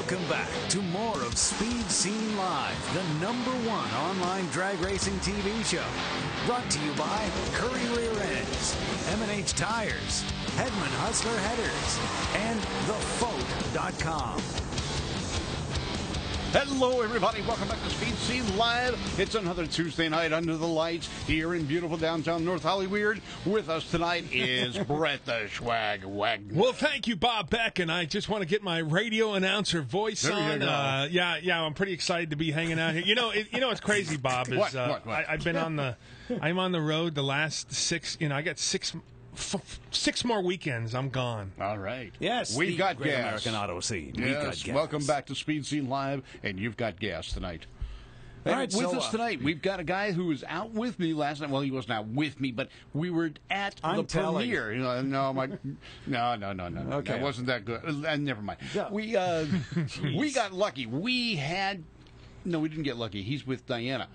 Welcome back to more of Speed Scene Live, the #1 online drag racing TV show. Brought to you by Curry Rear Ends, M&H Tires, Hedman Hustler Headers, and TheFote.com. Hello, everybody. Welcome back to Speed Scene Live. It's another Tuesday night under the lights here in beautiful downtown North Hollywood. With us tonight is Brett the Schwag Wagner. Well, thank you, Bob Beck, and I just want to get my radio announcer voice there on. Yeah, I'm pretty excited to be hanging out here. You know, what's crazy, Bob, is What? I've been I'm on the road the last 6. I got 6 more weekends. I'm gone. All right. Yes, we've got Great gas. American Auto Scene. We've got Yes, gas. welcome back to Speed Scene Live, and you've got gas tonight. All And right, with so, us tonight, we've got a guy who was out with me last night. Well, he wasn't out with me, but we were at the premiere. No. Okay. That wasn't that good. Never mind. Yeah. We got lucky. No, we didn't get lucky. He's with Diana.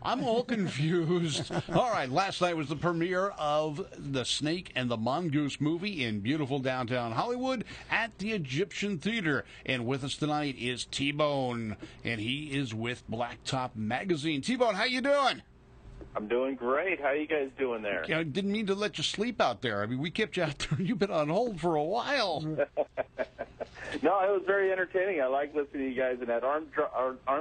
I'm all confused. All right, last night was the premiere of the Snake and the Mongoose movie in beautiful downtown Hollywood at the Egyptian Theater. And with us tonight is T-Bone, and he is with Blacktop Magazine. T-Bone, how you doing? I'm doing great. How you guys doing there? I didn't mean to let you sleep out there. I mean, we kept you out there. You've been on hold for a while. No, it was very entertaining. I like listening to you guys, and that arm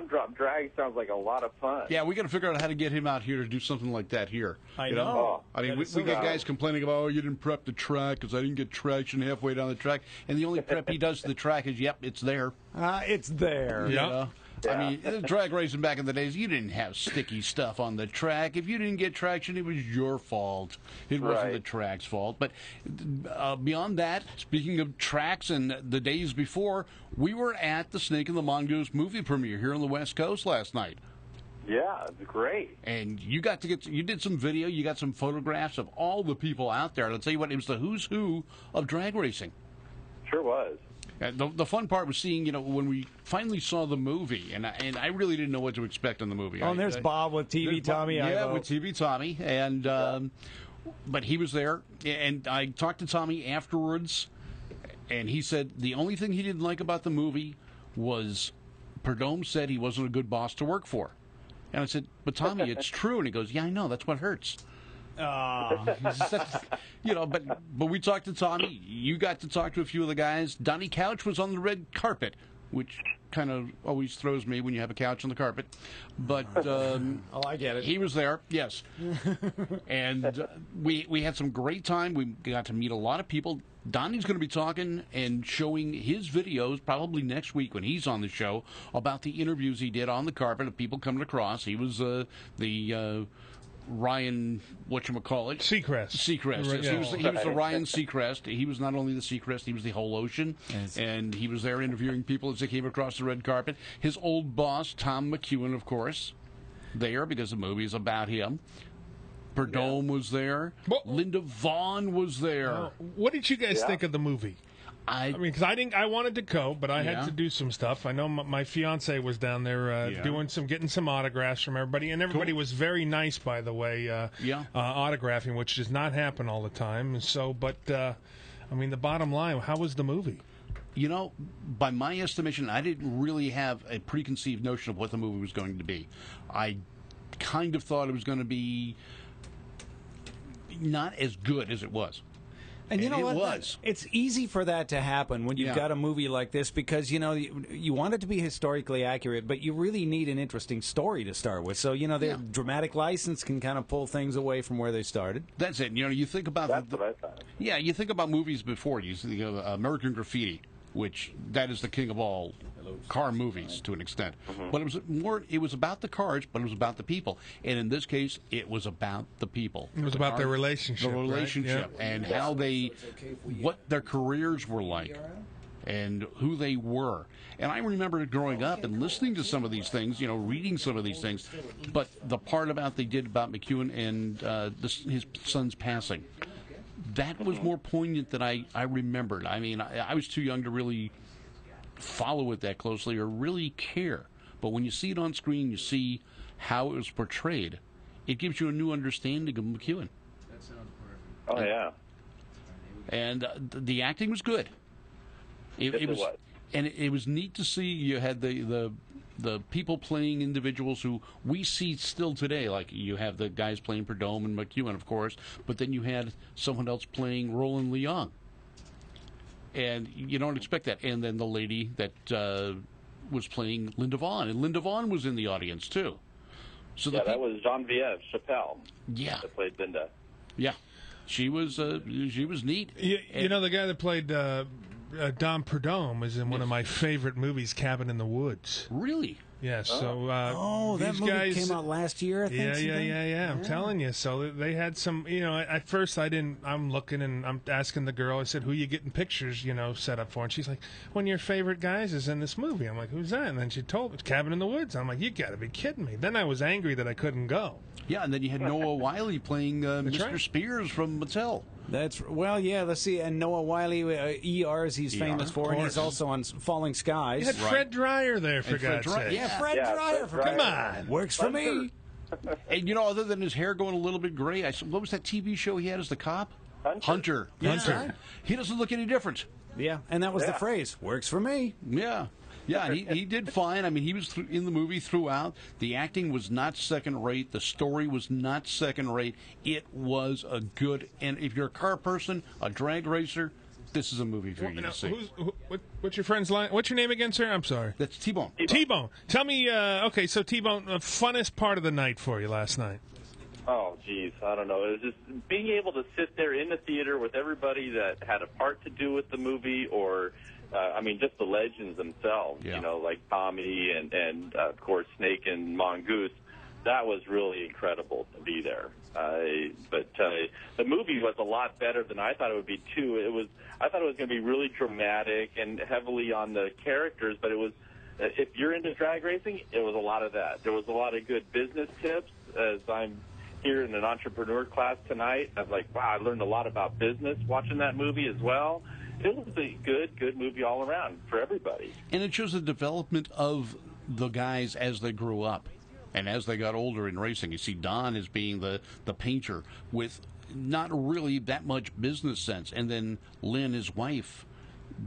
drop drag sounds like a lot of fun. Yeah, we got to figure out how to get him out here to do something like that here. I You know. I mean, we got guys complaining about, oh, you didn't prep the track because I didn't get traction halfway down the track. And the only prep he does to the track is, yep, it's there. It's there. You Yeah. know? I mean, drag racing back in the days, you didn't have sticky stuff on the track. If you didn't get traction, it was your fault. It wasn't the track's fault. But beyond that, speaking of tracks and the days before, we were at the Snake and the Mongoose movie premiere here on the West Coast last night. Yeah, it's great. And you got to you did some video, you got some photographs of all the people out there. I'll tell you what, it was the who's who of drag racing. Sure was. The fun part was seeing, when we finally saw the movie, and I really didn't know what to expect in the movie. Oh, and there's Bob with TV Tommy. Yeah, with TV Tommy, and but he was there, and I talked to Tommy afterwards, and he said the only thing he didn't like about the movie was Perdome said he wasn't a good boss to work for, and I said, but Tommy, it's true, and he goes, yeah, I know, that's what hurts. But we talked to Tommy. You got to talk to a few of the guys. Donnie Couch was on the red carpet, which kind of always throws me when you have a couch on the carpet. But I get it. He was there, yes. And we had some great time. We got to meet a lot of people. Donnie's going to be talking and showing his videos probably next week when he's on the show about the interviews he did on the carpet of people coming across. He was the Ryan, whatchamacallit? Seacrest. Yes. Yeah. He was the Ryan Seacrest. He was not only the Seacrest, he was the whole ocean. Yes. And he was there interviewing people as they came across the red carpet. His old boss, Tom McEwen, of course, there because the movie is about him. Perdome was there. Linda Vaughn was there. What did you guys think of the movie? I mean, because I wanted to go, but I had to do some stuff. I know my fiance was down there getting some autographs from everybody, and everybody was very nice, by the way. Autographing, which does not happen all the time. So, but I mean, the bottom line, how was the movie? By my estimation, I didn't really have a preconceived notion of what the movie was going to be. I kind of thought it was going to be not as good as it was. And you know what? Was. It's easy for that to happen when you've got a movie like this because, you want it to be historically accurate, but you really need an interesting story to start with. So, the dramatic license can kind of pull things away from where they started. That's it. You think about That's what I thought. Yeah, you think about movies before. You think of American Graffiti, which that is the king of all car movies to an extent. But it was about the cars, but it was about the people. And in this case, it was about the people. It was about their relationship. The relationship, right? and how what their careers were like, and who they were. And I remember growing up and listening to some of these things, reading some of these things. But the part they did about McEwen and his son's passing, that was more poignant than I remembered. I mean, I was too young to really follow it that closely or really care. But when you see it on screen, you see how it was portrayed. It gives you a new understanding of McEwen. That sounds perfect. Oh, yeah. And the acting was good. It was. And it was neat to see. You had the people playing individuals who we see still today. Like you have the guys playing Perdome and McEwen, of course, but then you had someone else playing Roland Leong. And you don't expect that. And then the lady that was playing Linda Vaughn. And Linda Vaughn was in the audience, too. So that was Genevieve Chappelle. Yeah. That played Linda. Yeah. She was neat. You know, the guy that played Dom Perdome is in one of my favorite movies, Cabin in the Woods. Really? Yeah, so that movie came out last year, I think. Yeah. I'm telling you. So they had some, at first I'm looking and I'm asking the girl, I said, who you getting pictures, set up for? And she's like, one of your favorite guys is in this movie. I'm like, who's that? And then she told me, Cabin in the Woods. I'm like, you got to be kidding me. Then I was angry that I couldn't go. Yeah, and then you had Noah Wiley playing Mr. Spears from Mattel. Let's see. And Noah Wiley, ERs he's famous for, and he's also on Falling Skies. You had Fred Dryer there, for God's sake. Yeah, Fred Dryer. Come on. Works for me. And, other than his hair going a little bit gray, what was that TV show he had as the cop? Hunter. Yeah. He doesn't look any different. Yeah, and that was the phrase, works for me. Yeah. Yeah, he did fine. I mean, he was in the movie throughout. The acting was not second rate. The story was not second rate. It was a good, and if you're a car person, a drag racer, this is a movie for you to see. What's your friend's line? What's your name again, sir? I'm sorry. That's T-Bone. T-Bone. Tell me, so T-Bone, the funnest part of the night for you last night? Oh, geez, I don't know. It was just being able to sit there in the theater with everybody that had a part to do with the movie or... just the legends themselves, like Tommy and of course, Snake&Mongoo. That was really incredible to be there. But the movie was a lot better than I thought it would be, too. I thought it was going to be really dramatic and heavily on the characters, but it was, if you're into drag racing, it was a lot of that. There was a lot of good business tips. As I'm here in an entrepreneur class tonight, I'm like, wow, I learned a lot about business watching that movie as well. It was a good movie all around for everybody. And it shows the development of the guys as they grew up and as they got older in racing. You see Don as being the painter with not really that much business sense. And then Lynn, his wife,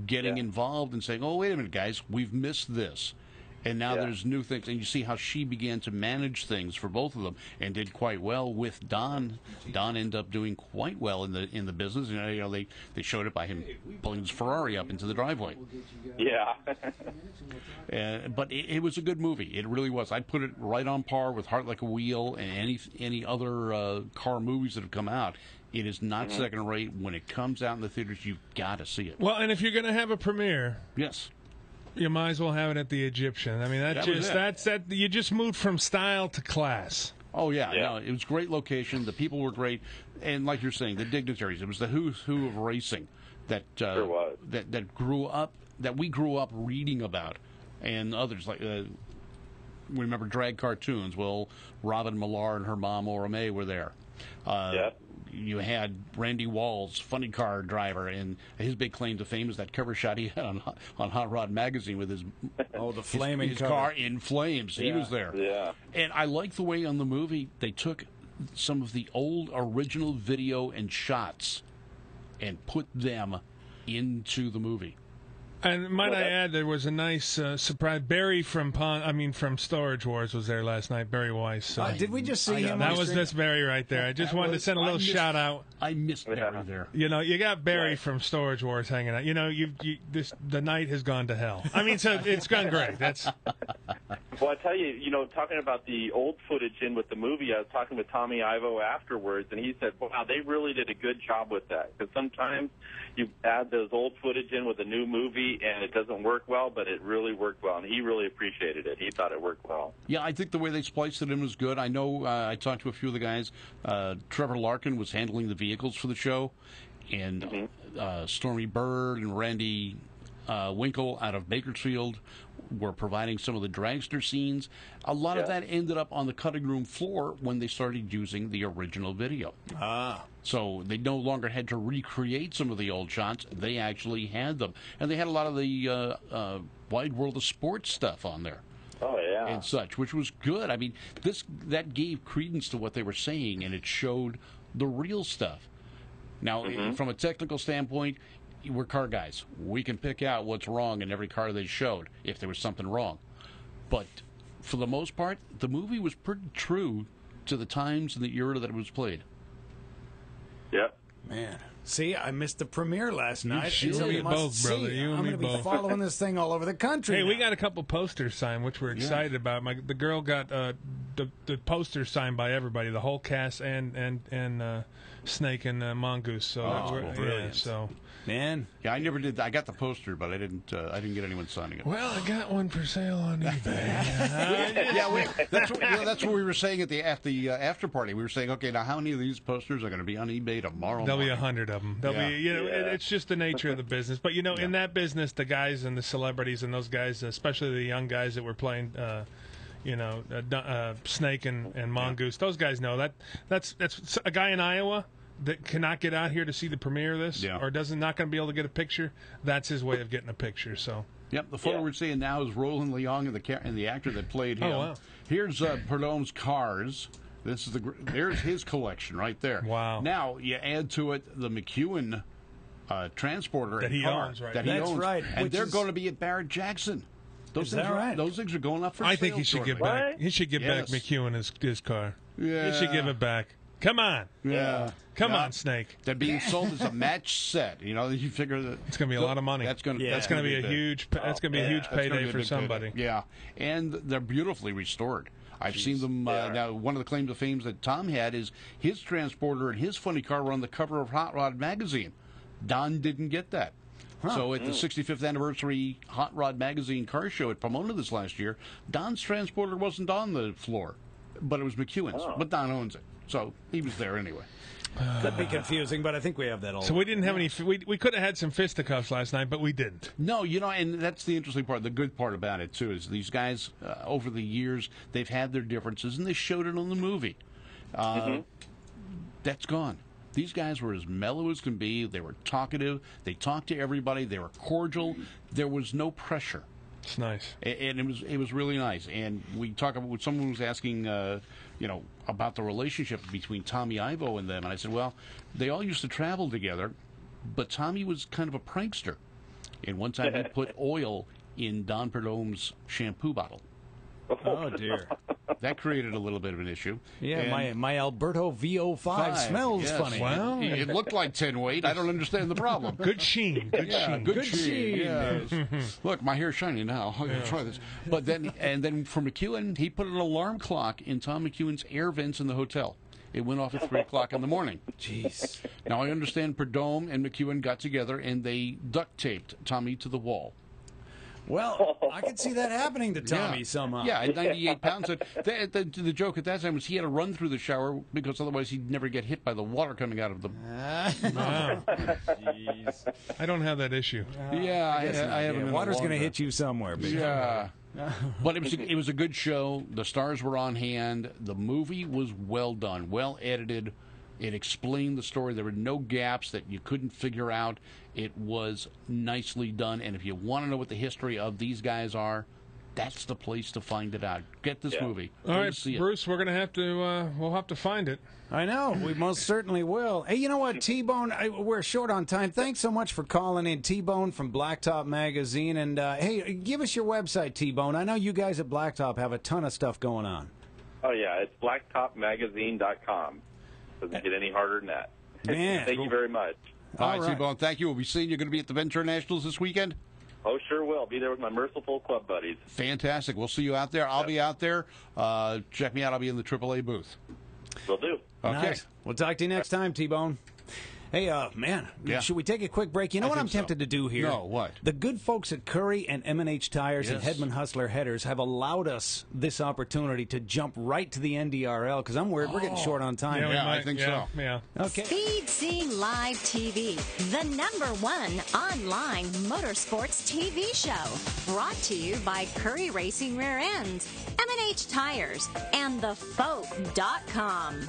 getting involved and saying, oh, wait a minute, guys, we've missed this. And now there's new things, and you see how she began to manage things for both of them, and did quite well with Don. Don ended up doing quite well in the business. They showed it by him pulling his Ferrari up into the driveway. Yeah. But it was a good movie. It really was. I'd put it right on par with Heart Like a Wheel and any other car movies that have come out. It is not second rate. When it comes out in the theaters, you've got to see it. Well, and if you're going to have a premiere, yes, you might as well have it at the Egyptian. I mean, you just moved from style to class. Oh yeah. No, it was a great location. The people were great, and like you're saying, the dignitaries. It was the who's who of racing that that grew up, that we grew up reading about, and others like. We remember drag cartoons. Well, Robin Millar and her mom Ora May were there. You had Randy Walls, funny car driver, and his big claim to fame is that cover shot he had on Hot Rod magazine with his the flaming his car in flames. He was there. Yeah. And I like the way on the movie they took some of the old original video and shots and put them into the movie. And might I add, there was a nice surprise. Barry from Storage Wars was there last night. Barry Weiss. So. Did we just see him? That was this Barry right there. I just wanted to send a little shout out. I missed Barry there. You got Barry from Storage Wars hanging out. The night has gone to hell. I mean, so it's gone great. That's. Well, I tell you, talking about the old footage in with the movie, I was talking with Tommy Ivo afterwards, and he said, wow, they really did a good job with that. Because sometimes you add those old footage in with a new movie, and it doesn't work well, but it really worked well, and he really appreciated it. He thought it worked well. Yeah, I think the way they spliced it in was good. I know I talked to a few of the guys. Trevor Larkin was handling the vehicles for the show, and Stormy Bird and Randy Winkle out of Bakersfield were providing some of the dragster scenes. A lot of that ended up on the cutting room floor when they started using the original video. So they no longer had to recreate some of the old shots. They actually had them. And they had a lot of the Wide World of Sports stuff on there. Oh, yeah. And such, which was good. I mean, that gave credence to what they were saying, and it showed the real stuff. Now, from a technical standpoint, we're car guys. We can pick out what's wrong in every car they showed if there was something wrong. But for the most part, the movie was pretty true to the times and the era that it was played. Yep. Man. See, I missed the premiere last night. You and me both, brother. You and me both. I'm going to be following this thing all over the country. Hey, we got a couple posters signed, which we're excited about. The girl got the posters signed by everybody, the whole cast and Snake&Mongoo. So brilliant. So. Man, yeah, I never did. I got the poster, but I didn't get anyone signing it. Well, I got one for sale on eBay. That's what we were saying at the after party. We were saying, okay, now how many of these posters are going to be on eBay tomorrow? There'll be 100 of them. It's just the nature of the business. But in that business, the guys and the celebrities and those guys, especially the young guys that were playing. Snake and Mongoose. Those guys know that's a guy in Iowa that cannot get out here to see the premiere of this, or not going to be able to get a picture. That's his way of getting a picture. So. Yep, the photo we're seeing now is Roland Leong and the actor that played him. Oh, wow. Here's Prudhomme's cars. There's his collection right there. Wow. Now you add to it the McEwen transporter that he owns, right? That's right. And they're going to be at Barrett Jackson. Those things are going up for sale. I think he should give back. He should give back McEwen his car. Yeah. He should give it back. Come on. Yeah. Come on, Snake. They're being sold as a match set. You figure that it's going to be a lot of money. That's going to be a huge. That's going to be a huge payday for somebody. Payday. Yeah, and they're beautifully restored. I've seen them. Now, one of the claims to fame that Tom had is his transporter and his funny car were on the cover of Hot Rod magazine. Don didn't get that. Huh. So at the 65th anniversary Hot Rod magazine car show at Pomona this last year, Don's transporter wasn't on the floor, but it was McEwen's. But Don owns it, so he was there anyway. Could be confusing, but I think we have that all. So we didn't have any. We could have had some fisticuffs last night, but we didn't. No, and that's the interesting part. The good part about it too is these guys over the years they've had their differences, and they showed it on the movie. That's gone. These guys were as mellow as can be. They were talkative. They talked to everybody. They were cordial. There was no pressure. It's nice, and it was really nice. And we talk about someone was asking, about the relationship between Tommy Ivo and them, and I said, well, they all used to travel together, but Tommy was kind of a prankster. And one time he put oil in Don Prudhomme's shampoo bottle. Oh dear. That created a little bit of an issue. Yeah, and my Alberto VO5 smells funny. Well, it looked like 10 weight. I don't understand the problem. Good sheen. Good sheen. Yes. Look, my hair's shiny now. I'm going to try this. But then for McEwen, he put an alarm clock in Tom McEwen's air vents in the hotel. It went off at 3 o'clock in the morning. Jeez. Now, I understand Prudhomme and McEwen got together and they duct taped Tommy to the wall. Well, I could see that happening to Tommy somehow. Yeah, at 98 pounds. The joke at that time was he had to run through the shower because otherwise he'd never get hit by the water coming out of the... Wow. Jeez. I don't have that issue. Yeah, I haven't. Water's going to hit you somewhere. Yeah. But it was a good show. The stars were on hand. The movie was well done, well edited. It explained the story. There were no gaps that you couldn't figure out. It was nicely done. And if you want to know what the history of these guys are, that's the place to find it out. Get this movie. All right, Bruce, we're going to have to, we'll have to find it. I know. We most certainly will. Hey, you know what, T-Bone? We're short on time. Thanks so much for calling in, T-Bone from Blacktop Magazine. And, hey, give us your website, T-Bone. I know you guys at Blacktop have a ton of stuff going on. Oh, yeah. It's blacktopmagazine.com. Doesn't get any harder than that. Man. Thank you very much. All right, T-Bone, thank you. We'll be seeing you. Going to be at the Ventura Nationals this weekend? Oh, sure will. Be there with my Merciful Club buddies. Fantastic. We'll see you out there. I'll be out there. Check me out. I'll be in the AAA booth. Will do. Okay. Nice. We'll talk to you next time, T-Bone. Hey, man, should we take a quick break? You know what I'm tempted to do here? No, what? The good folks at Curry and M&H Tires and Hedman Hustler Headers have allowed us this opportunity to jump right to the NDRL because I'm worried we're getting short on time. Yeah, I think so. Yeah. Okay. SpeedSceneLive TV, the #1 online motorsports TV show. Brought to you by Curry Racing Rear Ends, M&H Tires, and thefolk.com.